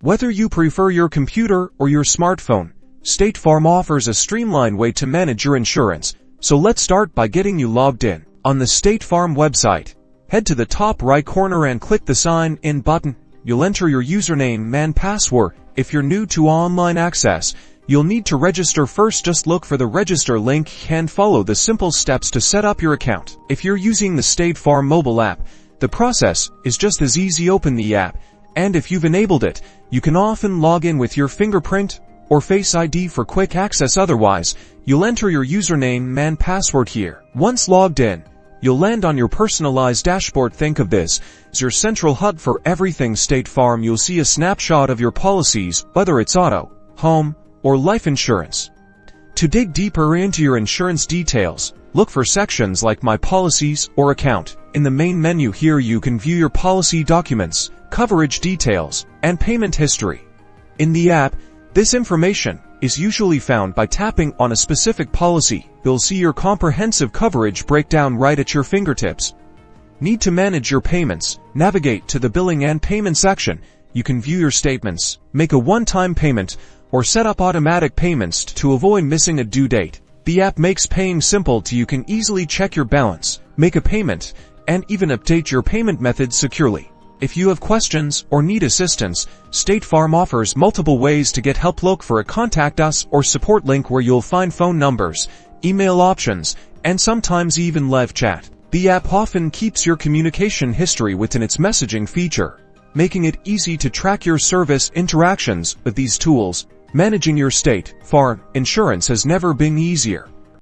Whether you prefer your computer or your smartphone, State Farm offers a streamlined way to manage your insurance. So let's start by getting you logged in. On the State Farm website, head to the top right corner and click the Sign In button. You'll enter your username and password. If you're new to online access, you'll need to register first. Just look for the register link and follow the simple steps to set up your account. If you're using the State Farm mobile app, the process is just as easy. Open the app, and if you've enabled it, you can often log in with your fingerprint or Face ID for quick access. Otherwise, you'll enter your username and password here. Once logged in, you'll land on your personalized dashboard. Think of this as your central hub for everything State Farm. You'll see a snapshot of your policies, whether it's auto, home, or life insurance. To dig deeper into your insurance details, look for sections like My Policies or Account. In the main menu here you can view your policy documents, coverage details, and payment history. In the app, this information is usually found by tapping on a specific policy. You'll see your comprehensive coverage breakdown right at your fingertips. Need to manage your payments? Navigate to the Billing and Payment section. You can view your statements, make a one-time payment, or set up automatic payments to avoid missing a due date. The app makes paying simple. You can easily check your balance, make a payment, and even update your payment methods securely. If you have questions or need assistance, State Farm offers multiple ways to get help. Look for a Contact Us or support link where you'll find phone numbers, email options, and sometimes even live chat. The app often keeps your communication history within its messaging feature, making it easy to track your service interactions. With these tools, managing your State Farm insurance has never been easier.